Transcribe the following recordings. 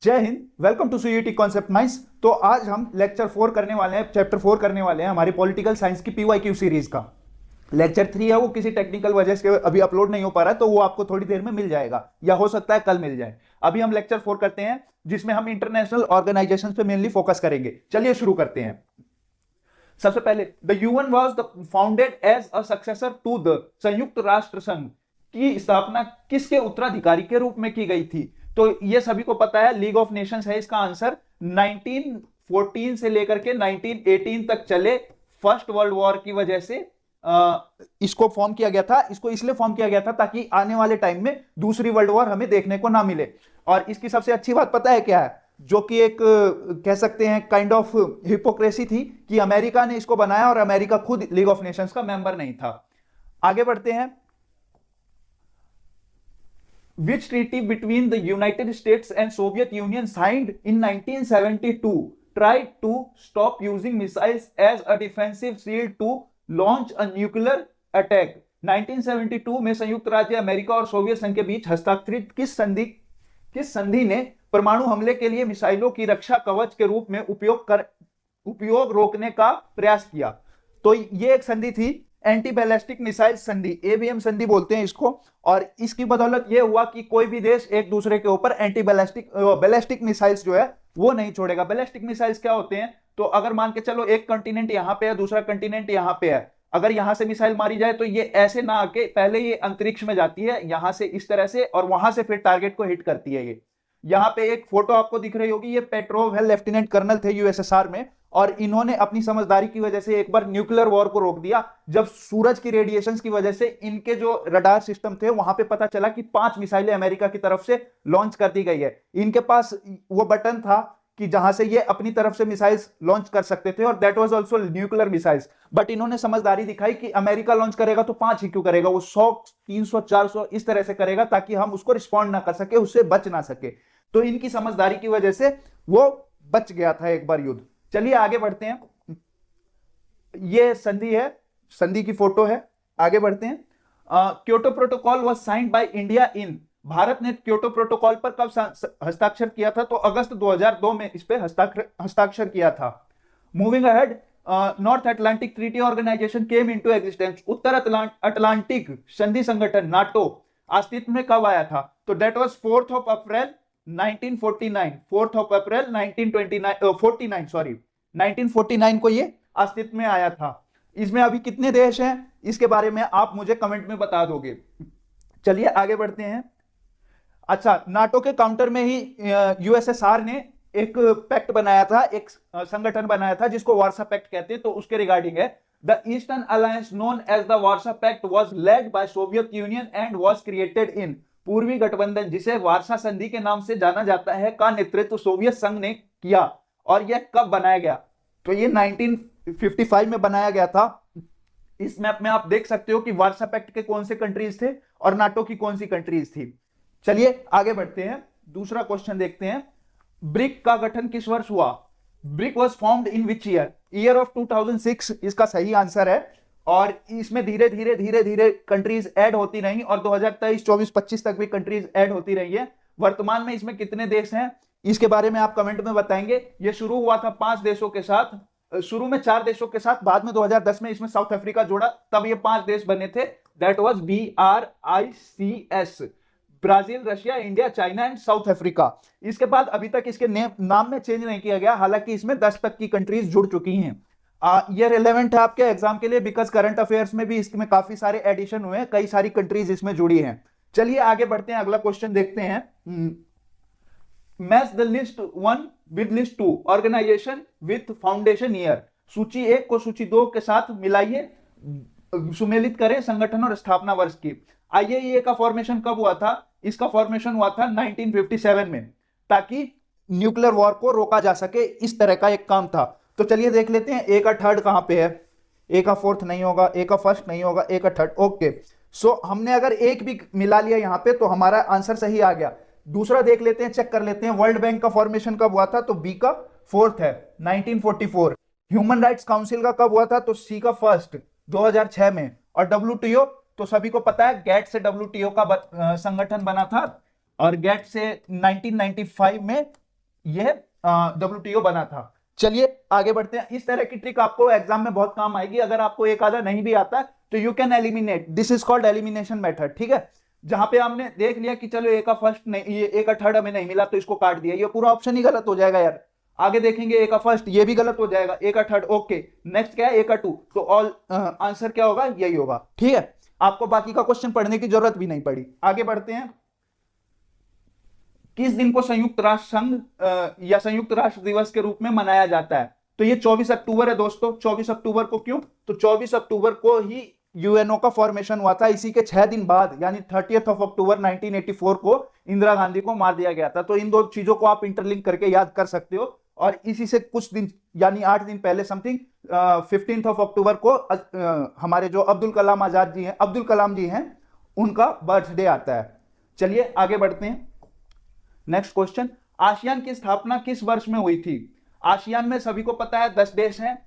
जय हिंद। Welcome to CUT concept mines. तो आज हम लेक्चर 4 करने वाले हैं, चैप्टर 4 करने वाले हैं हमारी पॉलिटिकल साइंस की पीवाईक्यू सीरीज का। लेक्चर 3 है, वो किसी टेक्निकल वजह से अभी अपलोड नहीं हो पा रहा है, तो वो आपको थोड़ी देर में मिल जाएगा या हो सकता है कल मिल जाए। अभी हम लेक्चर 4 करते हैं जिसमें हम इंटरनेशनल ऑर्गेनाइजेशन पे मेनली फोकस करेंगे। चलिए शुरू करते हैं। सबसे पहले the UN was the founded as a successor to the संयुक्त राष्ट्र संघ की स्थापना किसके उत्तराधिकारी के रूप में की गई थी? तो ये सभी को पता है, लीग ऑफ नेशंस है इसका आंसर। 1914 से लेकर के 1918 तक चले फर्स्ट वर्ल्ड वॉर की वजह से इसको फॉर्म किया गया था। इसको इसलिए फॉर्म किया गया था ताकि आने वाले टाइम में दूसरी वर्ल्ड वॉर हमें देखने को ना मिले। और इसकी सबसे अच्छी बात पता है क्या है? जो कि एक कह सकते हैं काइंड ऑफ हिपोक्रेसी थी कि अमेरिका ने इसको बनाया और अमेरिका खुद लीग ऑफ नेशंस का मेंबर नहीं था। आगे बढ़ते हैं। Which treaty between the United States and Soviet Union signed in 1972 tried to stop using missiles as a defensive shield to launch a nuclear attack? 1972 में संयुक्त राज्य अमेरिका और सोवियत संघ के बीच हस्ताक्षरित किस संधि ने परमाणु हमले के लिए मिसाइलों की रक्षा कवच के रूप में उपयोग रोकने का प्रयास किया? तो ये एक संधि थी, एंटी बैलिस्टिक मिसाइल संधि, एबीएम संधि बोलते हैं इसको। और इसकी बदौलत यह हुआ कि कोई भी देश एक दूसरे के ऊपर एंटी बैलिस्टिक मिसाइल्स जो है वो नहीं छोड़ेगा। बैलिस्टिक मिसाइल्स क्या होते हैं? तो अगर मान के चलो एक कंटिनेंट यहां पे है, दूसरा कंटिनेंट यहां पे है, अगर यहां से मिसाइल मारी जाए तो ये ऐसे ना आके पहले ये अंतरिक्ष में जाती है यहां से इस तरह से, और वहां से फिर टारगेट को हिट करती है। ये यहाँ पे एक फोटो आपको दिख रही होगी, ये पेट्रोव है, लेफ्टिनेंट कर्नल थे यूएसएसआर में, और इन्होंने अपनी समझदारी की वजह से एक बार न्यूक्लियर वॉर को रोक दिया जब सूरज की रेडिएशंस की वजह से इनके जो रडार सिस्टम थे वहां पे पता चला कि 5 मिसाइलें अमेरिका की तरफ से लॉन्च कर दी गई है। इनके पास वो बटन था कि जहां से ये अपनी तरफ से मिसाइल्स लॉन्च कर सकते थे, और that was also nuclear missiles. But इन्होंने समझदारी दिखाई कि अमेरिका लॉन्च करेगा तो 5 ही क्यों करेगा, वो 100, 300, 400 इस तरह से करेगा ताकि हम उसको रिस्पॉन्ड ना कर सके, उससे बच ना सके। तो इनकी समझदारी की वजह से वो बच गया था एक बार युद्ध। चलिए आगे बढ़ते हैं। ये संधि है, संधि की फोटो है। आगे बढ़ते हैं। Kyoto protocol was signed by India in, Bharat ने क्योटो प्रोटोकॉल पर कब हस्ताक्षर किया था? तो अगस्त 2002 में इस पे हस्ताक्षर किया था। Moving ahead, North Atlantic Treaty Organization came into existence, उत्तर अटलांटिक संधि संगठन नाटो अस्तित्व में कब आया था? तो दैट वाज 4 अप्रैल 1949, 4 अप्रैल 1949 को ये अस्तित्व में आया था। इसमें अभी कितने देश हैं इसके बारे में आप मुझे कमेंट में बता दोगे। चलिए आगे बढ़ते हैं। अच्छा, नाटो के काउंटर में ही यूएसएसआर ने एक पैक्ट बनाया था, एक संगठन बनाया था जिसको वार्सा पैक्ट कहते हैं। तो उसके रिगार्डिंग है, the eastern alliance known as the Warsaw Pact was led by Soviet Union and was created in, पूर्वी गठबंधन जिसे वार्सा संधि के नाम से जाना जाता है का नेतृत्व सोवियत संघ ने किया। और यह कब बनाया गया? तो ये 1955 में बनाया गया था। इस मैप में आप देख सकते हो कि वार्सा पैक्ट के कौन से कंट्रीज थे और नाटो की कौन सी कंट्रीज थी। चलिए आगे बढ़ते हैं, दूसरा क्वेश्चन देखते हैं। ब्रिक का गठन किस वर्ष हुआ? Brick was formed in which year? Year of 2006 इसका सही आंसर है। और इसमें धीरे धीरे कंट्रीज ऐड होती रही और 2023, 24, 25 तक भी कंट्रीज ऐड होती रही है। वर्तमान में इसमें कितने देश हैं इसके बारे में आप कमेंट में बताएंगे। ये शुरू हुआ था 5 देशों के साथ, शुरू में 4 देशों के साथ, बाद में 2010 में इसमें साउथ अफ्रीका जोड़ा, तब ये 5 देश बने थे। That was BRICS, Brazil, Russia, India, China and south Africa. इसके बाद अभी तक इसके नाम में चेंज नहीं किया गया, हालांकि इसमें 10 तक की कंट्रीज जुड़ चुकी हैं। ये रिलेवेंट है आपके एग्जाम के लिए, बिकॉज करंट अफेयर्स में भी इसमें काफी सारे एडिशन हुए हैं, कई सारी कंट्रीज इसमें जुड़ी हैं। चलिए आगे बढ़ते हैं, अगला क्वेश्चन देखते हैं। Match the list 1 with list 2 organisation with foundation year, सूची 1 को सूची 2 के साथ मिलाइए, सुमेलित करें संगठन और स्थापना वर्ष की। आईएईए का फॉर्मेशन कब हुआ था? इसका फॉर्मेशन हुआ था 1957 में, ताकि न्यूक्लियर वॉर को रोका जा सके, इस तरह का एक काम था। तो चलिए देख लेते हैं ए का थर्ड कहां पे है। ए का फोर्थ नहीं होगा, ए का फर्स्ट नहीं होगा, ए का थर्ड। ओके, सो हमने अगर एक भी मिला लिया यहां पे तो हमारा आंसर सही आ गया। दूसरा देख लेते हैं, चेक कर लेते हैं, वर्ल्ड बैंक का फॉर्मेशन कब हुआ था? तो बी का फोर्थ है, 1944। ह्यूमन राइट्स काउंसिल का कब हुआ था? तो सी का फर्स्ट, 2006 में। और डब्ल्यूटीओ तो सभी को पता है, गेट से डब्ल्यूटीओ का संगठन बना था, और गेट से 1995 में यह WTO बना था। चलिए आगे बढ़ते हैं। इस तरह की ट्रिक आपको एग्जाम में बहुत काम आएगी। अगर आपको एक आधा नहीं भी आता तो you can eliminate, this is called elimination method. ठीक है, जहां पे हमने देख लिया कि चलो ए का फर्स्ट नहीं, ये ए का थर्ड हमें नहीं मिला तो इसको काट दिया, ये पूरा ऑप्शन ही गलत हो जाएगा यार। आगे देखेंगे ए का फर्स्ट, ये भी गलत हो जाएगा, ए का थर्ड ओके, नेक्स्ट क्या है ए का टू, तो ऑल आंसर क्या होगा, यही होगा। ठीक है, आपको बाकी का क्वेश्चन पढ़ने की जरूरत भी नहीं पड़ी। आगे बढ़ते हैं। किस दिन को संयुक्त राष्ट्र संघ या संयुक्त राष्ट्र दिवस के रूप में मनाया जाता है? तो ये 24 अक्टूबर है दोस्तों। 24 अक्टूबर को क्यों? तो 24 अक्टूबर को ही यूएनओ का फॉर्मेशन हुआ था। इसी के 6 दिन बाद यानी 30 अक्टूबर 1984 को इंदिरा गांधी को मार दिया गया था। तो इन दो चीजों को आप इंटरलिंक करके याद कर सकते हो। और इसी से कुछ दिन यानी 8 दिन पहले समथिंग 15 अक्टूबर को हमारे जो अब्दुल कलाम आजाद जी हैं, अब्दुल कलाम जी हैं, उनका बर्थडे आता है। चलिए आगे बढ़ते हैं। नेक्स्ट क्वेश्चन, आसियान की स्थापना किस वर्ष में हुई थी? आसियान में सभी को पता है 10 देश हैं।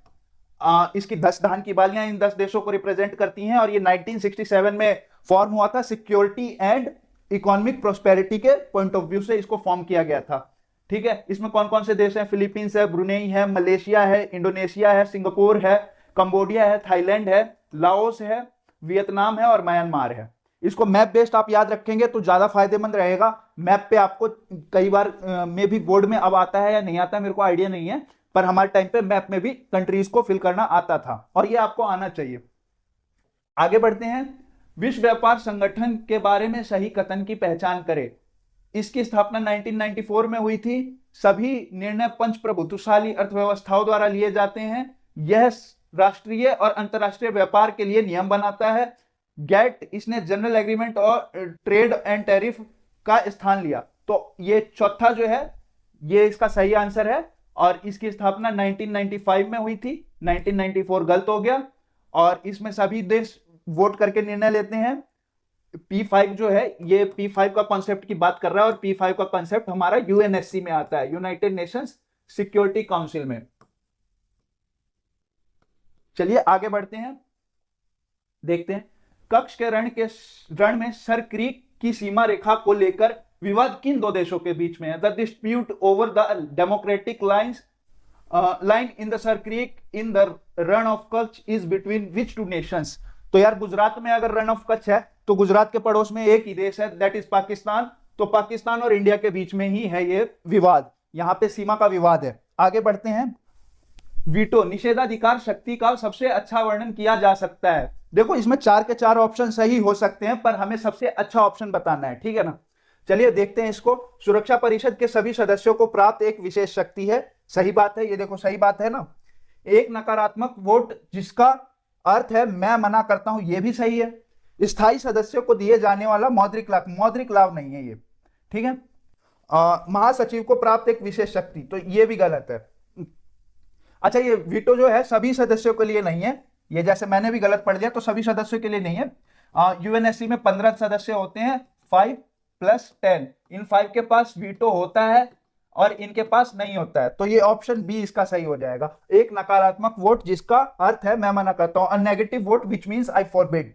इसकी 10 धान की बालियां इन 10 देशों को रिप्रेजेंट करती हैं और ये 1967 में फॉर्म हुआ था। सिक्योरिटी एंड इकोनॉमिक प्रोस्पेरिटी के पॉइंट ऑफ व्यू से इसको फॉर्म किया गया था। ठीक है, इसमें कौन कौन से देश हैं? फिलीपींस है, ब्रुनेई है, मलेशिया है, इंडोनेशिया है, सिंगापुर है, कंबोडिया है, थाईलैंड है, लाओस है, वियतनाम है और म्यांमार है। इसको मैप बेस्ड आप याद रखेंगे तो ज्यादा फायदेमंद रहेगा। मैप पे आपको कई बार में भी बोर्ड में अब आता है या नहीं आता है मेरे को आइडिया नहीं है, पर हमारे टाइम पे मैप में भी कंट्रीज को फिल करना आता था और ये आपको आना चाहिए। आगे बढ़ते हैं। विश्व व्यापार संगठन के बारे में सही कथन की पहचान करें। इसकी स्थापना 1994 में हुई थी। सभी निर्णय पंच प्रभुत्वशाली अर्थव्यवस्थाओं द्वारा लिए जाते हैं। यह राष्ट्रीय और अंतरराष्ट्रीय व्यापार के लिए नियम बनाता है। गेट, इसने जनरल एग्रीमेंट और ट्रेड एंड टैरिफ का स्थान लिया। तो ये चौथा जो है ये इसका सही आंसर है और इसकी स्थापना 1995 में हुई थी। 1994 गलत हो गया और इसमें सभी देश वोट करके निर्णय लेते हैं। P5 जो है ये P5 का कॉन्सेप्ट की बात कर रहा है और P5 का कॉन्सेप्ट हमारा यूएनएससी में आता है, यूनाइटेड नेशंस सिक्योरिटी काउंसिल में। चलिए आगे बढ़ते हैं, देखते हैं कक्ष के रण में सर क्रीक की सीमा रेखा को लेकर विवाद किन दो देशों के बीच में है? The dispute over the democratic line in the sir creek in the run of Kutch is between which two nations? तो यार गुजरात में अगर रन ऑफ कच्छ है तो गुजरात के पड़ोस में एक ही देश है, दैट इज पाकिस्तान। तो पाकिस्तान और इंडिया के बीच में ही है ये विवाद, यहां पे सीमा का विवाद है। आगे बढ़ते हैं। वीटो निषेधाधिकार शक्ति का सबसे अच्छा वर्णन किया जा सकता है। देखो इसमें 4 के 4 ऑप्शन सही हो सकते हैं पर हमें सबसे अच्छा ऑप्शन बताना है, ठीक है ना। चलिए देखते हैं इसको। सुरक्षा परिषद के सभी सदस्यों को प्राप्त एक विशेष शक्ति है, सही बात है, ये देखो सही बात है ना। एक नकारात्मक वोट जिसका अर्थ है मैं मना करता हूं, ये भी सही है। स्थायी सदस्यों को दिए जाने वाला मौद्रिक लाभ नहीं है ये, ठीक है। महासचिव को प्राप्त एक विशेष शक्ति, तो ये भी गलत है। अच्छा ये वीटो जो है सभी सदस्यों के लिए नहीं है, ये जैसे मैंने भी गलत पढ़ दिया तो सभी सदस्यों के लिए नहीं है। यूएनएससी में 15 सदस्य होते हैं, 5 + 10, इन 5 के पास वीटो होता है और इनके पास नहीं होता है, तो ये ऑप्शन बी इसका सही हो जाएगा। एक नकारात्मक वोट जिसका अर्थ है मैं मना करता हूं, a negative vote which means I forbid.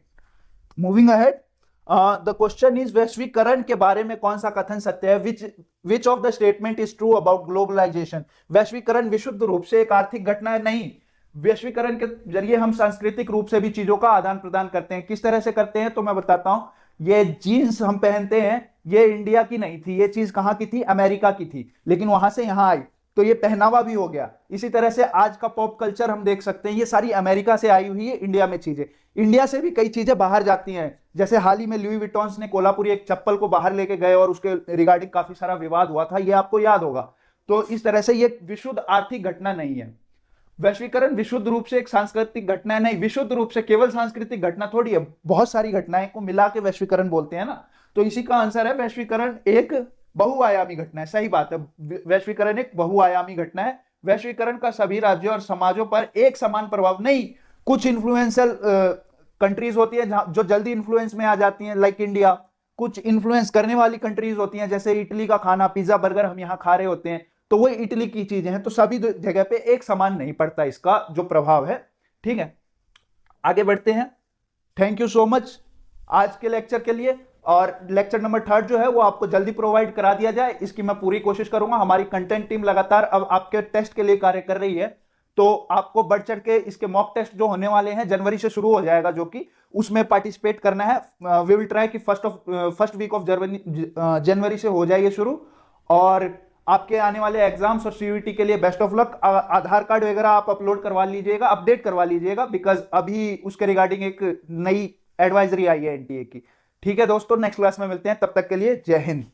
Moving ahead, the question is वैश्वीकरण के बारे में कौन सा कथन सत्य है? Which of the statement is true about globalisation? वैश्वीकरण विशुद्ध रूप से एक आर्थिक घटना है, नहीं। वैश्वीकरण के जरिए हम सांस्कृतिक रूप से भी चीजों का आदान प्रदान करते हैं। किस तरह से करते हैं तो मैं बताता हूं। ये जीन्स हम पहनते हैं, ये इंडिया की नहीं थी, ये चीज कहां की थी? अमेरिका की थी, लेकिन वहां से यहां आई तो ये पहनावा भी हो गया। इसी तरह से आज का पॉप कल्चर हम देख सकते हैं, ये सारी अमेरिका से आई हुई है इंडिया में चीजें। इंडिया से भी कई चीजें बाहर जाती हैं, जैसे हाल ही में लुई विटॉन्स ने कोल्हापुरी एक चप्पल को बाहर लेके गए और उसके रिगार्डिंग काफी सारा विवाद हुआ था, ये आपको याद होगा। तो इस तरह से ये विशुद्ध आर्थिक घटना नहीं है। वैश्वीकरण विशुद्ध रूप से एक सांस्कृतिक घटना है, नहीं, विशुद्ध रूप से केवल सांस्कृतिक घटना थोड़ी है, बहुत सारी घटनाएं को मिला के वैश्वीकरण बोलते हैं ना। तो इसी का आंसर है वैश्वीकरण एक बहुआयामी घटना है, सही बात है। वैश्वीकरण एक बहुआयामी घटना है। वैश्वीकरण का सभी राज्यों और समाजों पर एक समान प्रभाव नहीं, कुछ इन्फ्लुएंशियल कंट्रीज होती है जो जल्दी इन्फ्लुएंस में आ जाती हैं, लाइक इंडिया। कुछ इन्फ्लुएंस करने वाली कंट्रीज होती हैं, जैसे इटली का खाना, पिज्जा बर्गर हम यहाँ खा रहे होते हैं, तो वो इटली की चीजें हैं। तो सभी जगह पे एक समान नहीं पड़ता इसका जो प्रभाव है, ठीक है। आगे बढ़ते हैं। थैंक यू सो मच आज के लेक्चर के लिए। और लेक्चर नंबर 3 जो है वो आपको जल्दी प्रोवाइड करा दिया जाए, इसकी मैं पूरी कोशिश करूंगा। हमारी कंटेंट टीम लगातार अब आपके टेस्ट के लिए कार्य कर रही है, तो आपको बढ़ चढ़ के इसके मॉक टेस्ट जो होने वाले हैं जनवरी से शुरू हो जाएगा, जो कि उसमें पार्टिसिपेट करना है। वी विल ट्राई कि फर्स्ट वीक ऑफ जनवरी से हो जाए ये शुरू। और आपके आने वाले एग्जाम्स और सीयूईटी के लिए best of luck. Aadhaar card वगैरह आप अपलोड करवा लीजिएगा, अपडेट करवा लीजिएगा, बिकॉज अभी उसके रिगार्डिंग एक नई एडवाइजरी आई है एनटीए की। ठीक है दोस्तों, नेक्स्ट क्लास में मिलते हैं, तब तक के लिए जय हिंद।